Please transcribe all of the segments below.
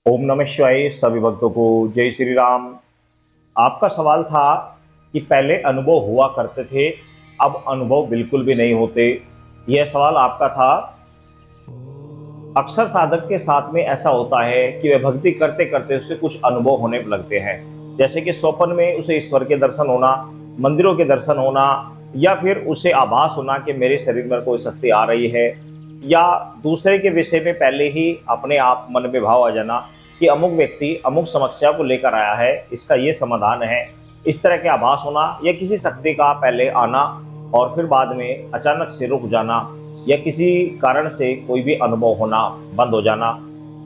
ओम नमः शिवाय। सभी भक्तों को जय श्री राम। आपका सवाल था कि पहले अनुभव हुआ करते थे, अब अनुभव बिल्कुल भी नहीं होते। यह सवाल आपका था। अक्सर साधक के साथ में ऐसा होता है कि वह भक्ति करते करते उससे कुछ अनुभव होने लगते हैं। जैसे कि स्वप्न में उसे ईश्वर के दर्शन होना, मंदिरों के दर्शन होना, या फिर उसे आभास होना कि मेरे शरीर में कोई शक्ति आ रही है, या दूसरे के विषय में पहले ही अपने आप मन में भाव आ जाना कि अमुक व्यक्ति अमुक समस्या को लेकर आया है, इसका ये समाधान है। इस तरह के आभास होना या किसी शक्ति का पहले आना और फिर बाद में अचानक से रुक जाना, या किसी कारण से कोई भी अनुभव होना बंद हो जाना।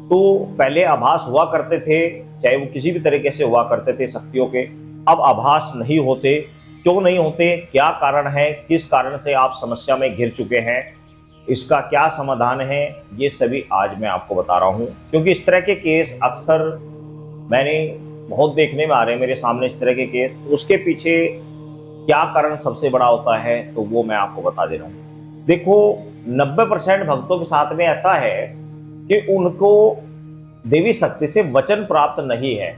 तो पहले आभास हुआ करते थे, चाहे वो किसी भी तरीके से हुआ करते थे शक्तियों के। अब आभास नहीं होते। क्यों नहीं होते, क्या कारण है, किस कारण से आप समस्या में घिर चुके हैं, इसका क्या समाधान है, ये सभी आज मैं आपको बता रहा हूँ। क्योंकि इस तरह के केस अक्सर मैंने बहुत देखने में आ रहे हैं मेरे सामने। इस तरह के केस, उसके पीछे क्या कारण सबसे बड़ा होता है तो वो मैं आपको बता दे रहा हूँ। देखो, 90% भक्तों के साथ में ऐसा है कि उनको देवी शक्ति से वचन प्राप्त नहीं है।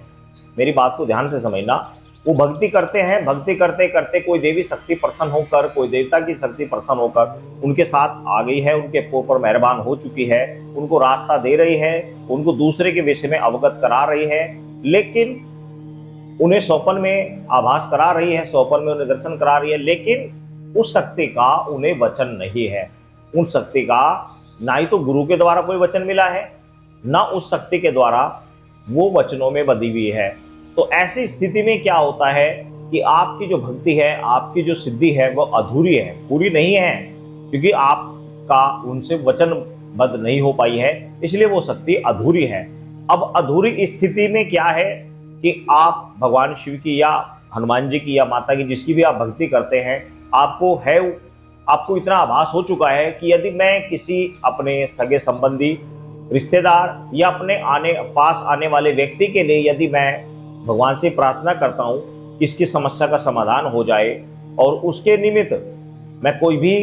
मेरी बात को ध्यान से समझना। वो भक्ति करते हैं, भक्ति करते करते कोई देवी शक्ति प्रसन्न होकर, कोई देवता की शक्ति प्रसन्न होकर उनके साथ आ गई है, उनके ऊपर मेहरबान हो चुकी है, उनको रास्ता दे रही है, उनको दूसरे के विषय में अवगत करा रही है। लेकिन उन्हें स्वप्न में आभास करा रही है, स्वप्न में उन्हें दर्शन करा रही है, लेकिन उस शक्ति का उन्हें वचन नहीं है। उस शक्ति का ना ही तो गुरु के द्वारा कोई वचन मिला है, ना उस शक्ति के द्वारा वो वचनों में बंधी हुई है। तो ऐसी स्थिति में क्या होता है कि आपकी जो भक्ति है, आपकी जो सिद्धि है, वो अधूरी है, पूरी नहीं है, क्योंकि आपका उनसे वचनबद्ध नहीं हो पाई है, इसलिए वो शक्ति अधूरी है। अब अधूरी स्थिति में क्या है कि आप भगवान शिव की या हनुमान जी की या माता की, जिसकी भी आप भक्ति करते हैं, आपको इतना आभास हो चुका है कि यदि मैं किसी अपने सगे संबंधी, रिश्तेदार या अपने पास आने वाले व्यक्ति के लिए यदि मैं भगवान से प्रार्थना करता हूँ कि इसकी समस्या का समाधान हो जाए, और उसके निमित्त मैं कोई भी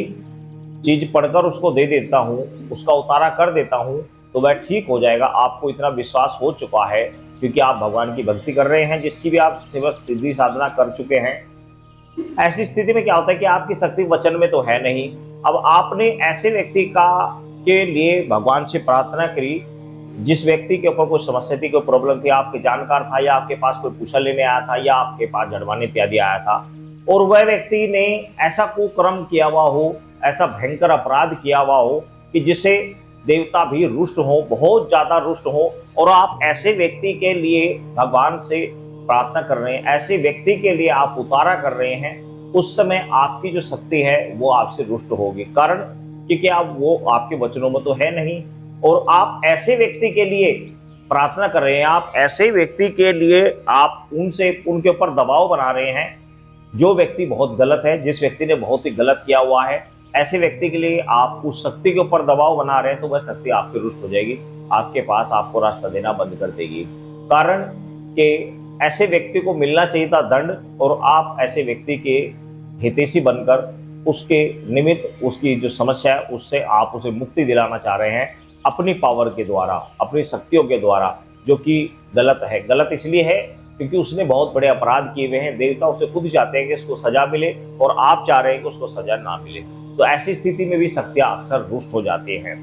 चीज पढ़कर उसको दे देता हूँ, उसका उतारा कर देता हूँ, तो वह ठीक हो जाएगा। आपको इतना विश्वास हो चुका है क्योंकि आप भगवान की भक्ति कर रहे हैं, जिसकी भी आप सेवा सिद्धि साधना कर चुके हैं। ऐसी स्थिति में क्या होता है कि आपकी शक्ति वचन में तो है नहीं। अब आपने ऐसे व्यक्ति का के लिए भगवान से प्रार्थना करी, जिस व्यक्ति के ऊपर कोई समस्या थी, कोई प्रॉब्लम थी, आपके जानकार था, या आपके पास कोई पूछा लेने आया था, या आपके पास जड़वाने इत्यादि आया था, और वह व्यक्ति ने ऐसा कुकर्म किया हुआ हो, ऐसा भयंकर अपराध किया हुआ हो कि जिसे देवता भी रुष्ट हो, बहुत ज्यादा रुष्ट हो, और आप ऐसे व्यक्ति के लिए भगवान से प्रार्थना कर रहे हैं, ऐसे व्यक्ति के लिए आप उतारा कर रहे हैं, उस समय आपकी जो शक्ति है वो आपसे रुष्ट होगी। कारण क्योंकि आप वो आपके वचनों में तो है नहीं, और आप ऐसे व्यक्ति के लिए प्रार्थना कर रहे हैं, आप ऐसे व्यक्ति के लिए आप उनके ऊपर दबाव बना रहे हैं, जो व्यक्ति बहुत गलत है, जिस व्यक्ति ने बहुत ही गलत किया हुआ है, ऐसे व्यक्ति के लिए आप उस शक्ति के ऊपर दबाव बना रहे हैं, तो वह शक्ति आपकी रुष्ट हो जाएगी, आपके पास आपको रास्ता देना बंद कर देगी। कारण कि ऐसे व्यक्ति को मिलना चाहिए था दंड, और आप ऐसे व्यक्ति के हितैषी बनकर उसके निमित्त, उसकी जो समस्या है उससे आप उसे मुक्ति दिलाना चाह रहे हैं अपनी पावर के द्वारा, अपनी शक्तियों के द्वारा, जो कि गलत है। गलत इसलिए है क्योंकि उसने बहुत बड़े अपराध किए हुए हैं। देवता उसे खुद चाहते हैं कि उसको सजा मिले, और आप चाह रहे हैं कि उसको सजा ना मिले। तो ऐसी स्थिति में भी शक्तियां अक्सर रुष्ट हो जाती हैं।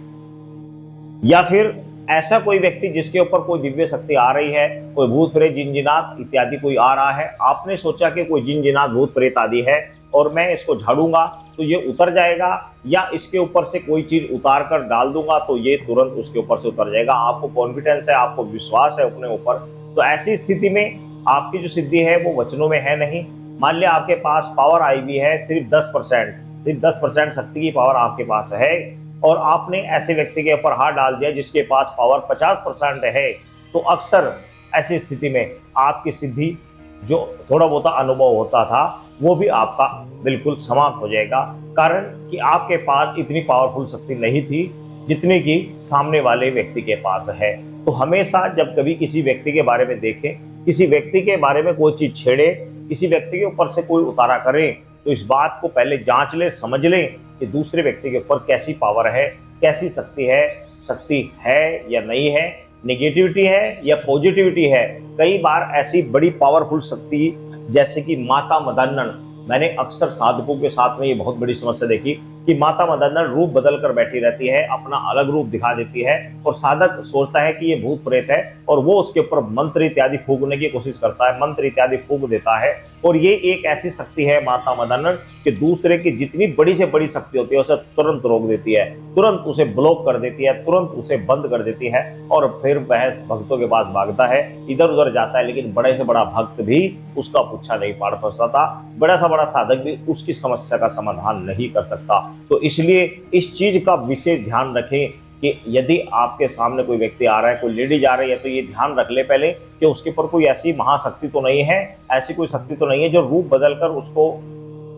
या फिर ऐसा कोई व्यक्ति जिसके ऊपर कोई दिव्य शक्ति आ रही है, कोई भूत प्रेत जिन-जिनात इत्यादि कोई आ रहा है, आपने सोचा कि कोई जिन-जिनात भूत प्रेत आदि है और मैं इसको झाड़ूंगा तो ये उतर जाएगा, या इसके ऊपर से कोई चीज उतार कर डाल दूंगा तो ये तुरंत उसके ऊपर से उतर जाएगा। आपको कॉन्फिडेंस है, आपको विश्वास है अपने ऊपर। तो ऐसी स्थिति में आपकी जो सिद्धि है वो वचनों में है नहीं। मान लिया आपके पास पावर आई हुई है सिर्फ 10%, सिर्फ 10% शक्ति की पावर आपके पास है, और आपने ऐसे व्यक्ति के ऊपर हाथ डाल दिया जिसके पास पावर 50% है, तो अक्सर ऐसी स्थिति में आपकी सिद्धि, जो थोड़ा बहुत अनुभव होता था, वो भी आपका बिल्कुल समाप्त हो जाएगा। कारण कि आपके पास इतनी पावरफुल शक्ति नहीं थी जितनी कि सामने वाले व्यक्ति के पास है। तो हमेशा जब कभी किसी व्यक्ति के बारे में देखें, किसी व्यक्ति के बारे में कोई चीज छेड़े, किसी व्यक्ति के ऊपर से कोई उतारा करें, तो इस बात को पहले जांच ले, समझ लें कि दूसरे व्यक्ति के ऊपर कैसी पावर है, कैसी शक्ति है या नहीं है, नेगेटिविटी है या पॉजिटिविटी है, कई बार ऐसी बड़ी पावरफुल शक्ति जैसे कि माता मदन्नन, मैंने अक्सर साधकों के साथ में ये बहुत बड़ी समस्या देखी कि माता मदन्नन रूप बदल कर बैठी रहती है, अपना अलग रूप दिखा देती है और साधक सोचता है कि ये भूत प्रेत है और वो उसके ऊपर मंत्र इत्यादि फूंकने की कोशिश करता है, मंत्र इत्यादि फूंक देता है। और ये एक ऐसी शक्ति है माता मदन्नन कि दूसरे की जितनी बड़ी से बड़ी शक्ति होती है उसे तुरंत रोक देती है, तुरंत उसे ब्लॉक कर देती है, तुरंत उसे बंद कर देती है और फिर वह भक्तों के पास भागता है, इधर उधर जाता है, लेकिन बड़े से बड़ा भक्त भी उसका पुच्छा नहीं पाड़ सकता, बड़ा सा बड़ा साधक भी उसकी समस्या का समाधान नहीं कर सकता। तो इसलिए इस चीज का विशेष ध्यान रखें कि यदि आपके सामने कोई व्यक्ति आ रहा है, कोई लेडीज आ रही है, तो ये ध्यान रख ले पहले कि उसके ऊपर कोई ऐसी महाशक्ति तो नहीं है, ऐसी कोई शक्ति तो नहीं है जो रूप बदलकर उसको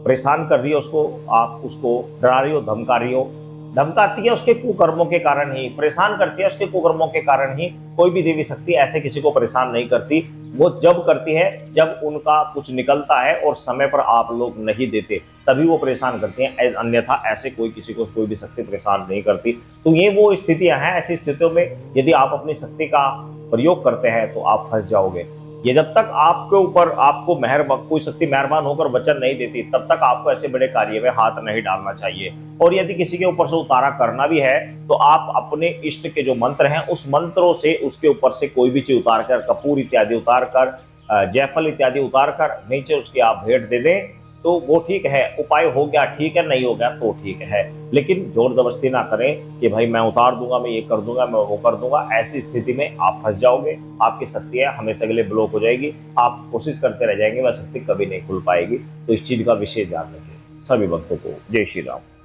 परेशान कर रही है, आप उसको डरा रही हो, धमका रही हो। धमकाती है उसके कुकर्मों के कारण ही, परेशान करती है उसके कुकर्मों के कारण ही। कोई भी देवी शक्ति ऐसे किसी को परेशान नहीं करती, वो जब करती है जब उनका कुछ निकलता है और समय पर आप लोग नहीं देते, तभी वो परेशान करती हैं, अन्यथा ऐसे कोई किसी को कोई भी शक्ति परेशान नहीं करती। तो ये वो स्थितियां हैं, ऐसी स्थितियों में यदि आप अपनी शक्ति का प्रयोग करते हैं तो आप फंस जाओगे। ये जब तक आपके ऊपर आपको कोई शक्ति मेहरबान होकर वचन नहीं देती, तब तक आपको ऐसे बड़े कार्य में हाथ नहीं डालना चाहिए। और यदि किसी के ऊपर से उतारा करना भी है तो आप अपने इष्ट के जो मंत्र हैं उस मंत्रों से उसके ऊपर से कोई भी चीज उतार कर, कपूर इत्यादि उतार कर, जयफल इत्यादि उतार कर नीचे उसके आप भेंट दे दें तो वो ठीक है, उपाय हो गया ठीक है, नहीं हो गया तो ठीक है। लेकिन जोर जबरदस्ती ना करें कि भाई मैं उतार दूंगा, मैं ये कर दूंगा, मैं वो कर दूंगा। ऐसी स्थिति में आप फंस जाओगे, आपकी शक्तियां हमेशा के लिए ब्लॉक हो जाएगी, आप कोशिश करते रह जाएंगे, वह शक्ति कभी नहीं खुल पाएगी। तो इस चीज का विशेष ध्यान रखें। सभी भक्तों को जय श्री राम।